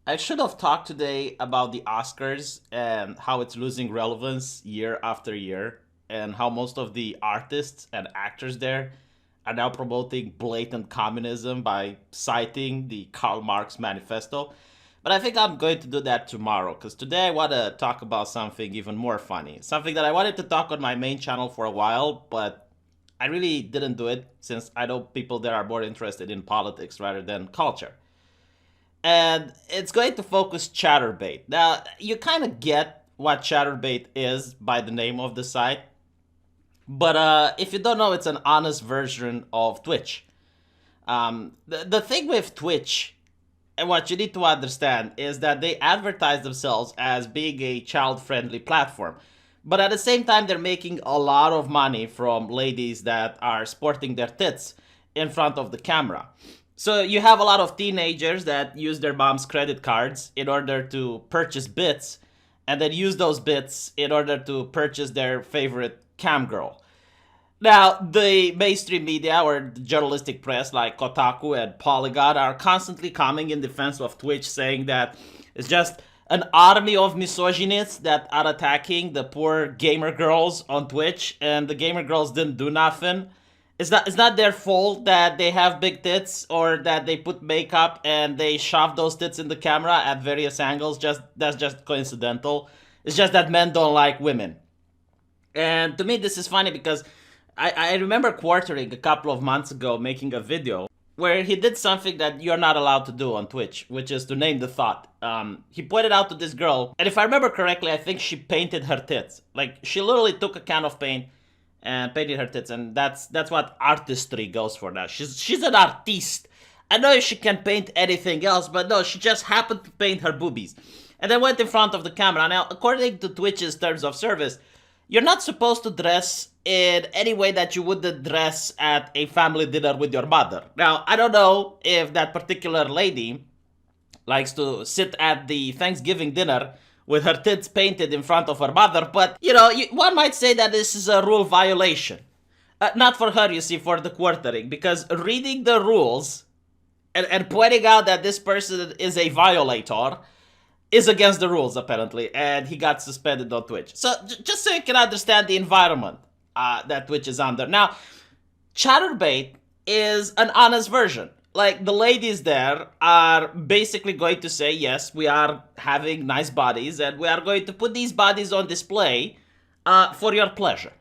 I should have talked today about the Oscars and how it's losing relevance year after year, and how most of the artists and actors there are now promoting blatant communism by citing the Karl Marx Manifesto. But I think I'm going to do that tomorrow because today I want to talk about something even more funny. Something that I wanted to talk on my main channel for a while, but I really didn't do it since I know people there are more interested in politics rather than culture, and it's going to focus Chatterbait. Now, you kind of get what Chatterbait is by the name of the site, but if you don't know, it's an honest version of Twitch. The thing with Twitch, and what you need to understand, is that they advertise themselves as being a child friendly platform. But at the same time, they're making a lot of money from ladies that are sporting their tits in front of the camera. So you have a lot of teenagers that use their mom's credit cards in order to purchase bits, and then use those bits in order to purchase their favorite cam girl. Now, the mainstream media or the journalistic press like Kotaku and Polygon are constantly coming in defense of Twitch, saying that it's just an army of misogynists that are attacking the poor gamer girls on Twitch, and the gamer girls didn't do nothing. It's not their fault that they have big tits or that they put makeup and they shove those tits in the camera at various angles. Just that's just coincidental. It's just that men don't like women. And to me, this is funny because I remember Quartering a couple of months ago making a video where he did something that you're not allowed to do on Twitch, which is to name the thought. He pointed out to this girl, and if I remember correctly, I think she painted her tits. Like, she literally took a can of paint and painted her tits, and that's what artistry goes for now. She's an artiste. I know if she can paint anything else, but no, she just happened to paint her boobies. And then went in front of the camera. Now, according to Twitch's terms of service, you're not supposed to dress in any way that you would dress at a family dinner with your mother. Now, I don't know if that particular lady likes to sit at the Thanksgiving dinner with her tits painted in front of her mother, but, one might say that this is a rule violation. Not for her, you see, for the Quartering, because reading the rules and pointing out that this person is a violator is against the rules, apparently, and he got suspended on Twitch. So, just so you can understand the environment that Twitch is under. Now, Chatterbait is an honest version. Like, the ladies there are basically going to say, yes, we are having nice bodies, and we are going to put these bodies on display for your pleasure.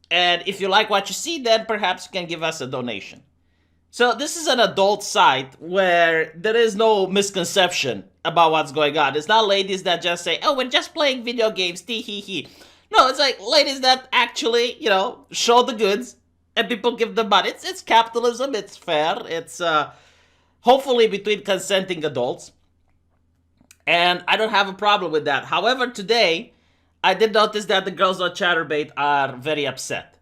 And if you like what you see, then perhaps you can give us a donation. So this is an adult site where there is no misconception about what's going on. It's not ladies that just say, oh, we're just playing video games, tee hee hee. No, it's like ladies that actually, show the goods and people give them money. It's capitalism, it's fair, it's hopefully between consenting adults. And I don't have a problem with that. However, today, I did notice that the girls on Chatterbait are very upset.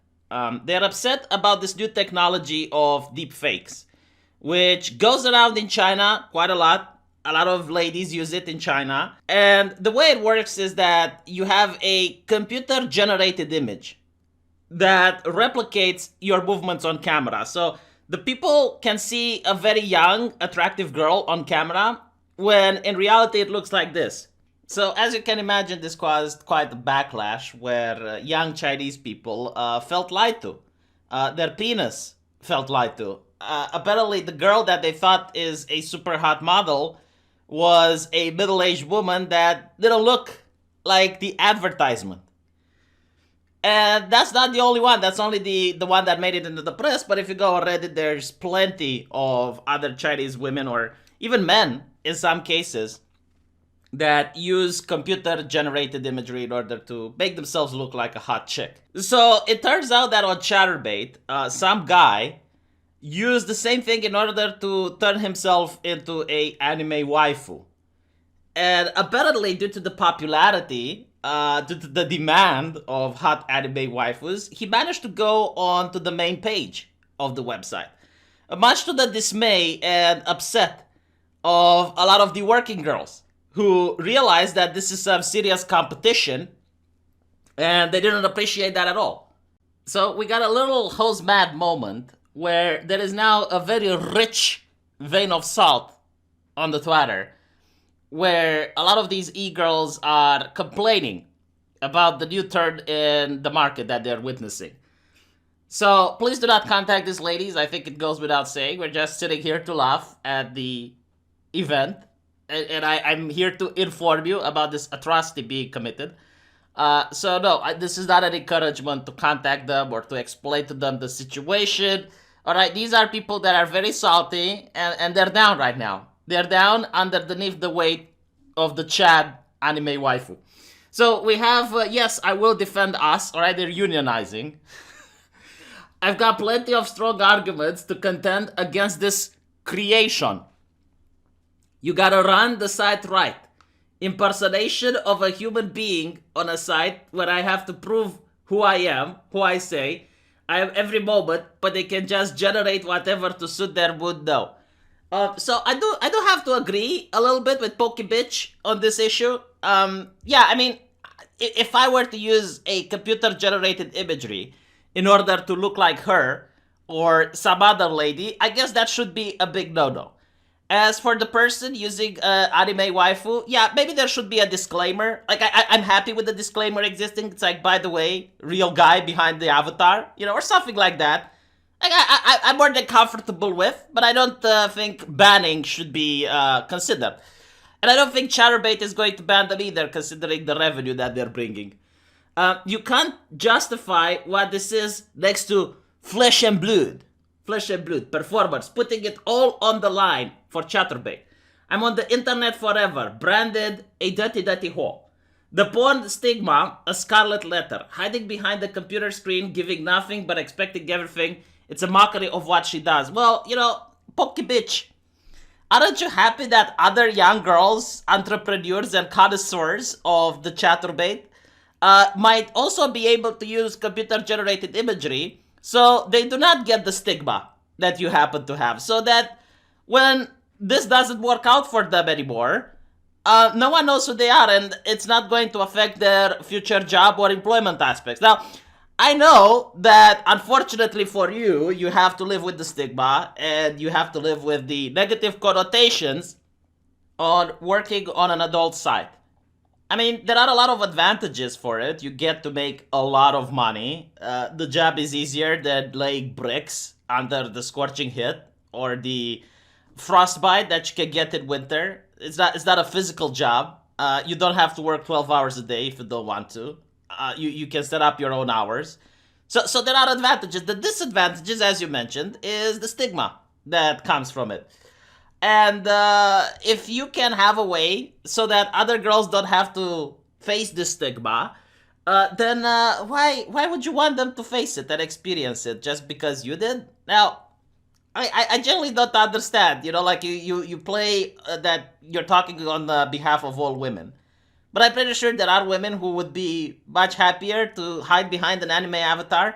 They're upset about this new technology of deep fakes, which goes around in China quite a lot. A lot of ladies use it in China. And the way it works is that you have a computer-generated image that replicates your movements on camera. So the people can see a very young, attractive girl on camera, when in reality it looks like this. So, as you can imagine, this caused quite a backlash where young Chinese people felt lied to. Their penis felt lied to. Apparently, the girl that they thought is a super hot model was a middle-aged woman that didn't look like the advertisement. And that's not the only one. That's only the one that made it into the press. But if you go on Reddit, there's plenty of other Chinese women, or even men in some cases, that use computer-generated imagery in order to make themselves look like a hot chick. So it turns out that on Chatterbait, some guy used the same thing in order to turn himself into a anime waifu. And apparently, due to the popularity, due to the demand of hot anime waifus, he managed to go on to the main page of the website. Much to the dismay and upset of a lot of the working girls, who realized that this is some serious competition, and they didn't appreciate that at all. So we got a little hose mad moment where there is now a very rich vein of salt on the Twitter, where a lot of these e-girls are complaining about the new turn in the market that they're witnessing. So please do not contact these ladies. I think it goes without saying. We're just sitting here to laugh at the event, and I'm here to inform you about this atrocity being committed. So no, this is not an encouragement to contact them or to explain to them the situation. All right, these are people that are very salty, and they're down right now. They're down underneath the weight of the Chad anime waifu. So we have, yes, I will defend us. All right, they're unionizing. I've got plenty of strong arguments to contend against this creation. You gotta run the site right. Impersonation of a human being on a site where I have to prove who I am, who I say. I am every moment, but they can just generate whatever to suit their mood now. So I do have to agree a little bit with Pokey Bitch on this issue. Yeah, I mean, if I were to use a computer generated imagery in order to look like her or some other lady, I guess that should be a big no-no. As for the person using anime waifu, yeah, maybe there should be a disclaimer. Like, I'm happy with the disclaimer existing. It's like, by the way, real guy behind the avatar, or something like that. Like, I'm more than comfortable with, but I don't think banning should be considered. And I don't think Chaturbate is going to ban them either, considering the revenue that they're bringing. You can't justify what this is next to Flesh and Blood. Flesh and Blood, performance, putting it all on the line for Chaturbate. I'm on the internet forever, branded a dirty whore. The porn stigma, a scarlet letter, hiding behind the computer screen, giving nothing but expecting everything. It's a mockery of what she does. Well, Pokey Bitch, aren't you happy that other young girls, entrepreneurs, and connoisseurs of the Chaturbate might also be able to use computer-generated imagery so they do not get the stigma that you happen to have? So that when this doesn't work out for them anymore, no one knows who they are, and it's not going to affect their future job or employment aspects. Now, I know that unfortunately for you, you have to live with the stigma and you have to live with the negative connotations on working on an adult site. I mean, there are a lot of advantages for it. You get to make a lot of money. The job is easier than laying bricks under the scorching heat or the frostbite that you can get in winter. It's not a physical job. You don't have to work 12 hours a day if you don't want to. You can set up your own hours. So there are advantages. The disadvantages, as you mentioned, is the stigma that comes from it. And if you can have a way so that other girls don't have to face this stigma, then why would you want them to face it and experience it just because you did? Now, I generally don't understand. Like you play that you're talking on the behalf of all women. But I'm pretty sure there are women who would be much happier to hide behind an anime avatar.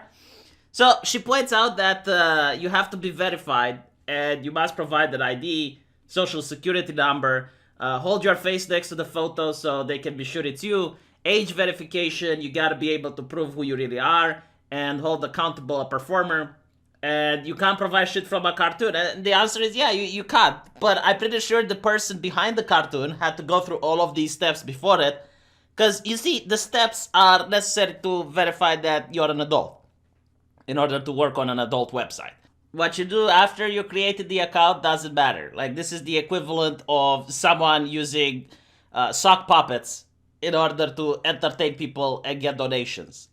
So she points out that you have to be verified and you must provide an ID, social security number, hold your face next to the photo so they can be sure it's you, age verification, you gotta be able to prove who you really are, and hold accountable a performer. And you can't provide shit from a cartoon. And the answer is yeah, you can't. But I'm pretty sure the person behind the cartoon had to go through all of these steps before it. Because, you see, the steps are necessary to verify that you're an adult in order to work on an adult website. What you do after you created the account doesn't matter. Like, this is the equivalent of someone using sock puppets in order to entertain people and get donations.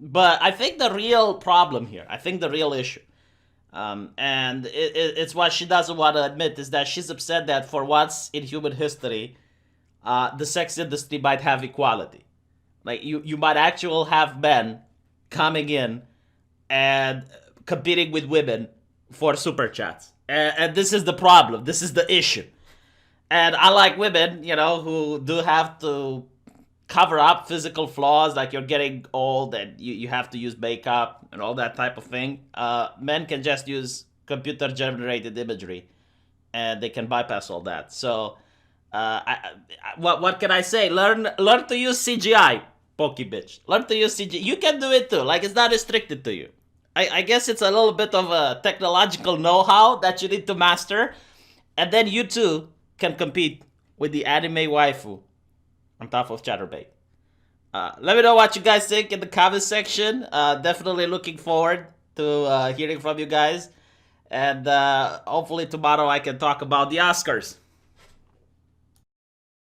But I think the real problem here, I think the real issue, and it's what she doesn't want to admit, is that she's upset that for once in human history, the sex industry might have equality. Like, you might actually have men coming in and competing with women for super chats. And this is the problem. This is the issue. And unlike women, who do have to cover up physical flaws, like you're getting old and you have to use makeup and all that type of thing, men can just use computer generated imagery and they can bypass all that. So what can I say? Learn to use CGI, Pokey Bitch. Learn to use CGI. You can do it too. Like, it's not restricted to you. I guess it's a little bit of a technological know-how that you need to master, and then you too can compete with the anime waifu on top of Chatterbait. Let me know what you guys think in the comment section. Definitely looking forward to hearing from you guys. And hopefully tomorrow I can talk about the Oscars.